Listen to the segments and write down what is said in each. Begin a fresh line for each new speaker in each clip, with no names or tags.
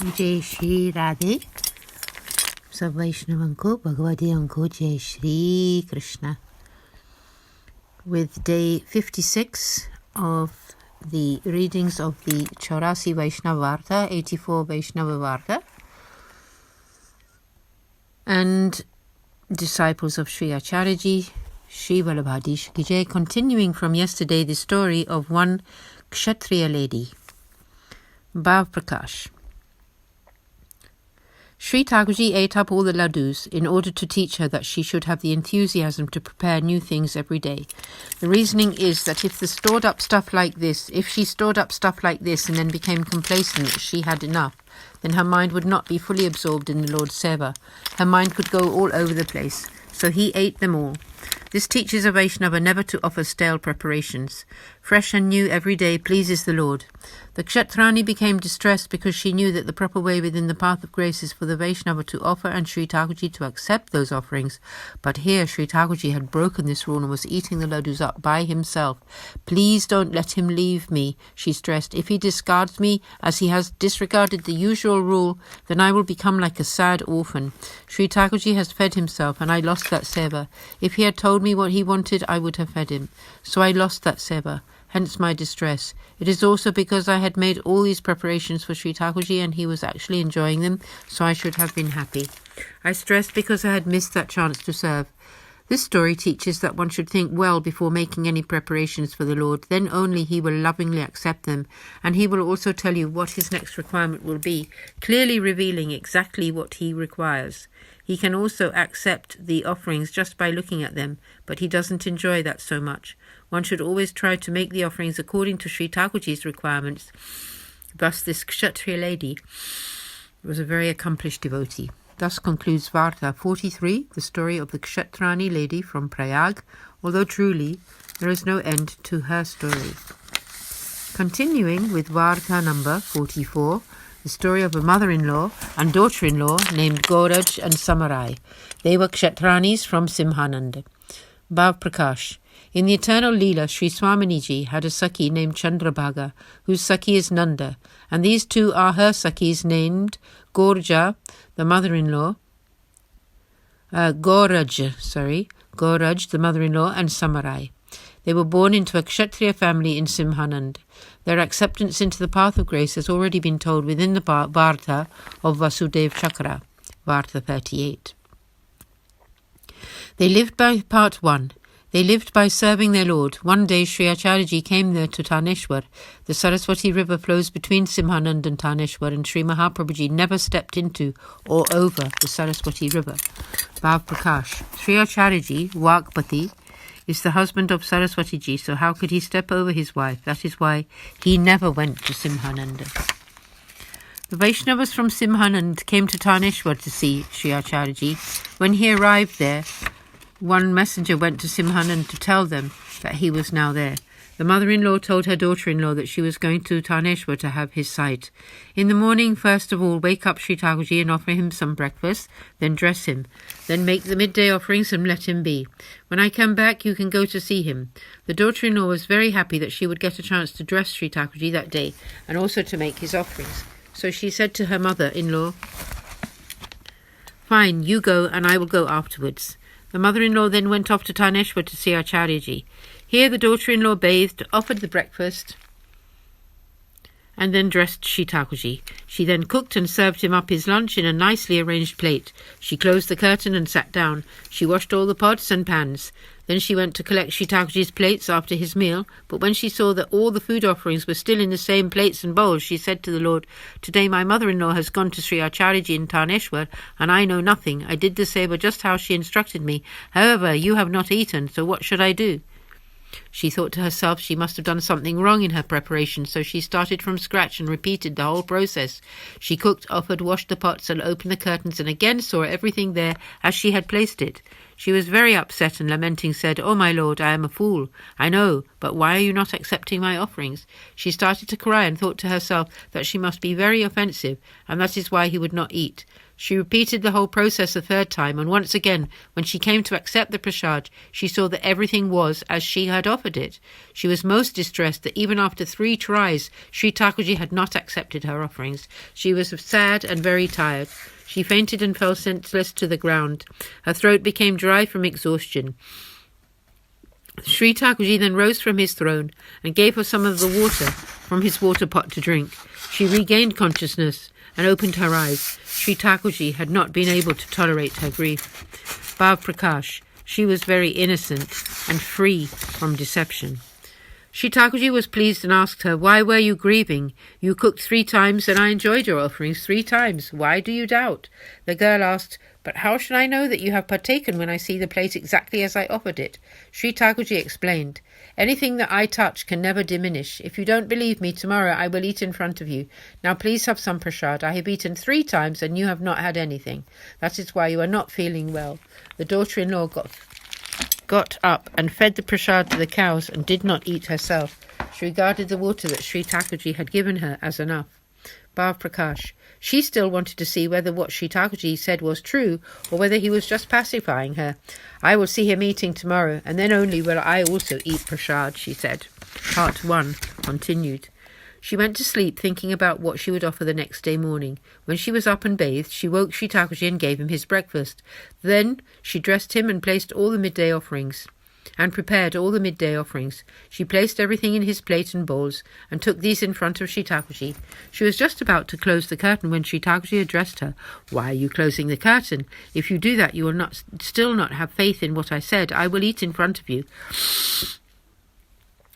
जय श्री राधे सब वैष्णवों को भगवदियों को जय Shri Krishna. With day 56 of the readings of the 84 Vaishnava Varta, 84 Vaishnava Varta, and disciples of Sri Acharyaji, Sri Vallabhadhish Ki Jai, continuing from yesterday the story of one Kshatriya lady, Bhav Prakash. Sri Thakurji ate up all the laddus in order to teach her that she should have the enthusiasm to prepare new things every day. The reasoning is that if she stored up stuff like this and then became complacent that she had enough, then her mind would not be fully absorbed in the Lord's Seva. Her mind could go all over the place. So he ate them all. This teaches a Vaishnava never to offer stale preparations. Fresh and new every day pleases the Lord. The Kshatrani became distressed because she knew that the proper way within the path of grace is for the Vaishnava to offer and Sri Thakurji to accept those offerings. But here Sri Thakurji had broken this rule and was eating the laddus up by himself. Please don't let him leave me, she stressed. If he discards me as he has disregarded the usual rule, then I will become like a sad orphan. Sri Thakurji has fed himself and I lost that seva. If he had told me what he wanted, I would have fed him. So I lost that seva. Hence my distress. It is also because I had made all these preparations for Sri Thakurji and he was actually enjoying them, so I should have been happy. I stressed because I had missed that chance to serve. This story teaches that one should think well before making any preparations for the Lord. Then only he will lovingly accept them, and he will also tell you what his next requirement will be, clearly revealing exactly what he requires. He can also accept the offerings just by looking at them, but he doesn't enjoy that so much. One should always try to make the offerings according to Sri Thakurji's requirements. Thus this Kshatriya lady was a very accomplished devotee. Thus concludes Varta 43, the story of the Kshatrani lady from Prayag, although truly there is no end to her story. Continuing with Varta number 44, the story of a mother-in-law and daughter-in-law named Goraj and Samarai. They were Kshatranis from Simhanand. Bhav Prakash. In the eternal Leela, Sri Swaminiji had a Sakhi named Chandrabhaga, whose Sakhi is Nanda, and these two are her Sakhis named Gorja, the mother-in-law, Goraj, the mother-in-law, and Samarai. They were born into a Kshatriya family in Simhanand. Their acceptance into the path of grace has already been told within the Varta of Vasudev Chakra, Varta 38. They lived by Part 1. They lived by serving their Lord. One day Sri Acharyaji came there to Taneshwar. The Saraswati river flows between Simhanand and Taneshwar, and Sri Mahaprabhuji never stepped into or over the Saraswati river. Bhav Prakash. Sri Acharyaji, Vakpati, is the husband of Saraswati ji, so how could he step over his wife? That is why he never went to Simhananda. The Vaishnavas from Simhanand came to Taneshwar to see Sri Acharyaji. When he arrived there, one messenger went to Simhanand to tell them that he was now there. The mother-in-law told her daughter-in-law that she was going to Taneshwar to have his sight. In the morning, first of all, wake up Sri Thakurji and offer him some breakfast, then dress him. Then make the midday offerings and let him be. When I come back, you can go to see him. The daughter-in-law was very happy that she would get a chance to dress Sri Thakurji that day and also to make his offerings. So she said to her mother-in-law, "Fine, you go and I will go afterwards." The mother-in-law then went off to Taneshwar to see Acharyaji. Here the daughter-in-law bathed, offered the breakfast, and then dressed Sri Thakurji. She then cooked and served him up his lunch in a nicely arranged plate. She closed the curtain and sat down. She washed all the pots and pans. Then she went to collect Sri Thakurji's plates after his meal, but when she saw that all the food offerings were still in the same plates and bowls, she said to the Lord, "Today my mother-in-law has gone to Sri Acharyaji in Taneshwar, and I know nothing. I did the seva just how she instructed me. However, you have not eaten, so what should I do?" She thought to herself she must have done something wrong in her preparation, so she started from scratch and repeated the whole process. She cooked, offered, washed the pots, and opened the curtains, and again saw everything there as she had placed it. She was very upset and lamenting said, "Oh, my lord, I am a fool. I know, but why are you not accepting my offerings?" She started to cry and thought to herself that she must be very offensive, and that is why he would not eat. She repeated the whole process a third time, and once again, when she came to accept the prasad, she saw that everything was as she had offered it. She was most distressed that even after 3 tries, Sri Thakurji had not accepted her offerings. She was sad and very tired. She fainted and fell senseless to the ground. Her throat became dry from exhaustion. Sri Thakurji then rose from his throne and gave her some of the water from his water pot to drink. She regained consciousness and opened her eyes. Sri Thakurji had not been able to tolerate her grief. Bhav Prakash, she was very innocent and free from deception. Sri Thakurji was pleased and asked her, "Why were you grieving? You cooked 3 times and I enjoyed your offerings 3 times. Why do you doubt?" The girl asked, "But how should I know that you have partaken when I see the plate exactly as I offered it?" Sri Thakurji explained, "Anything that I touch can never diminish. If you don't believe me, tomorrow I will eat in front of you. Now please have some prasad. I have eaten 3 times and you have not had anything. That is why you are not feeling well." The daughter-in-law got up and fed the prasad to the cows and did not eat herself. She regarded the water that Sri Thakurji had given her as enough. Bhav Prakash, she still wanted to see whether what Sri Thakurji said was true or whether he was just pacifying her. "I will see him eating tomorrow, and then only will I also eat prasad," she said. Part 1 continued. She went to sleep thinking about what she would offer the next day morning. When she was up and bathed, she woke Sri Thakurji and gave him his breakfast. Then she dressed him and placed all the midday offerings. And prepared all the midday offerings. She placed everything in his plate and bowls, and took these in front of Sri Thakurji. She was just about to close the curtain when Sri Thakurji addressed her. "Why are you closing the curtain? If you do that, you will still not have faith in what I said. I will eat in front of you."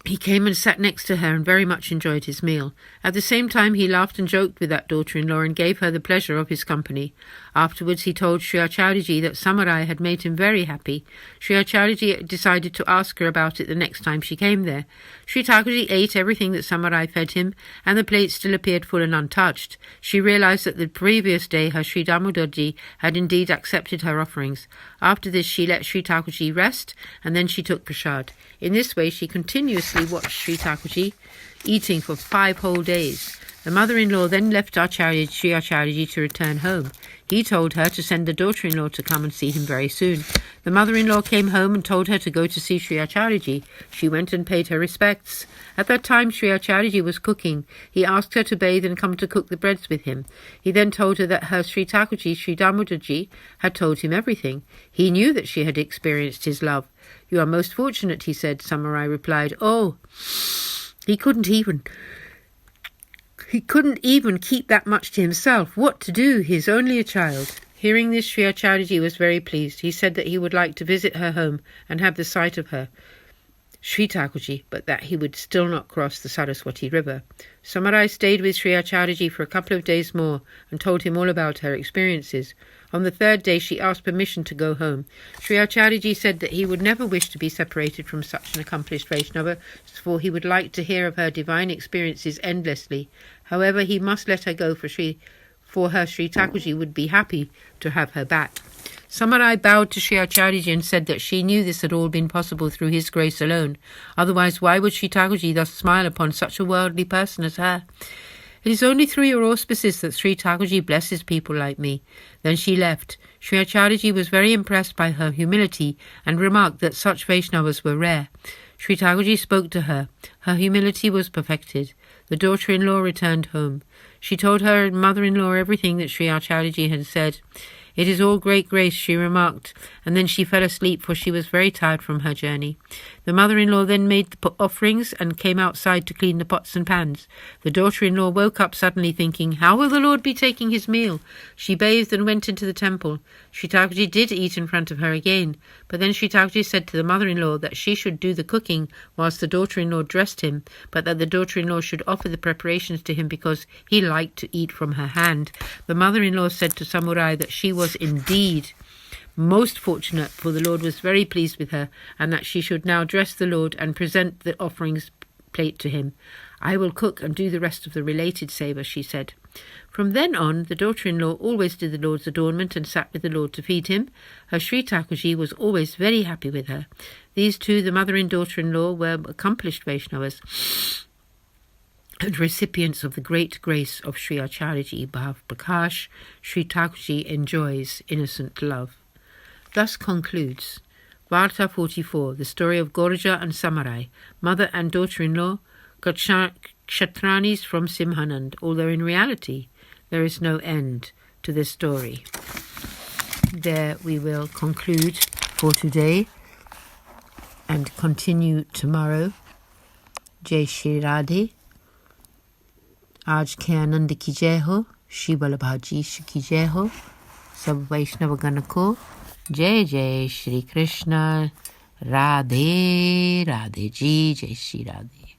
He came and sat next to her and very much enjoyed his meal. At the same time, he laughed and joked with that daughter-in-law and gave her the pleasure of his company. Afterwards, he told Sri Acharyaji that Samarai had made him very happy. Sri Acharyaji decided to ask her about it the next time she came there. Sri Thakurji ate everything that Samarai fed him, and the plate still appeared full and untouched. She realized that the previous day her Sri Damodarji had indeed accepted her offerings. After this, she let Sri Thakurji rest, and then she took prasad. In this way, she continuously watched Sri Thakurji eating for 5 whole days. The mother-in-law then left Sri Acharyaji to return home. He told her to send the daughter-in-law to come and see him very soon. The mother-in-law came home and told her to go to see Sri Acharyaji. She went and paid her respects. At that time, Sri Acharyaji was cooking. He asked her to bathe and come to cook the breads with him. He then told her that her Sri Thakurji, Sri Damodarji, had told him everything. He knew that she had experienced his love. "You are most fortunate," he said. Samarai replied, "Oh, he couldn't even keep that much to himself. What to do? He is only a child." Hearing this, Sri Acharyaji was very pleased. He said that he would like to visit her home and have the sight of her, Sri Thakurji, but that he would still not cross the Saraswati river. Samarai stayed with Sri Acharyaji for a couple of days more and told him all about her experiences. On the 3rd day, she asked permission to go home. Sri Acharyaji said that he would never wish to be separated from such an accomplished Vaishnava, for he would like to hear of her divine experiences endlessly. However, he must let her go for her Sri Thakurji would be happy to have her back. Samarai bowed to Sri Acharyaji and said that she knew this had all been possible through his grace alone. Otherwise, why would Sri Thakurji thus smile upon such a worldly person as her? "It is only through your auspices that Sri Thakurji blesses people like me." Then she left. Sri Acharyaji was very impressed by her humility and remarked that such Vaishnavas were rare. Sri Thakurji spoke to her. Her humility was perfected. The daughter-in-law returned home. She told her mother-in-law everything that Sri Acharyaji had said. "It is all great grace," she remarked, and then she fell asleep, for she was very tired from her journey. The mother-in-law then made the offerings and came outside to clean the pots and pans. The daughter-in-law woke up suddenly thinking, "How will the Lord be taking his meal?" She bathed and went into the temple. Sri Thakurji did eat in front of her again, but then Sri Thakurji said to the mother-in-law that she should do the cooking whilst the daughter-in-law dressed him, but that the daughter-in-law should offer the preparations to him because he liked to eat from her hand. The mother-in-law said to Samurai that she was indeed most fortunate, for the Lord was very pleased with her, and that she should now dress the Lord and present the offerings plate to him. "I will cook and do the rest of the related Seva," she said. From then on, the daughter-in-law always did the Lord's adornment and sat with the Lord to feed him. Her Sri Thakurji was always very happy with her. These two, the mother and daughter-in-law, were accomplished Vaishnavas. and recipients of the great grace of Sri Acharya Ji Bhav Prakash, Sri Thakurji enjoys innocent love. Thus concludes Varta 44, the story of Gorja and Samarai, mother and daughter-in-law, Kshatranis from Simhanand, although in reality there is no end to this story. There we will conclude for today and continue tomorrow. Jai Shri Radhe. आज के आनंद की जय हो, श्री बलभाजीश की जय हो, सब वैष्णव गण को जय जय श्री कृष्ण, राधे राधे जी, जय श्री राधे।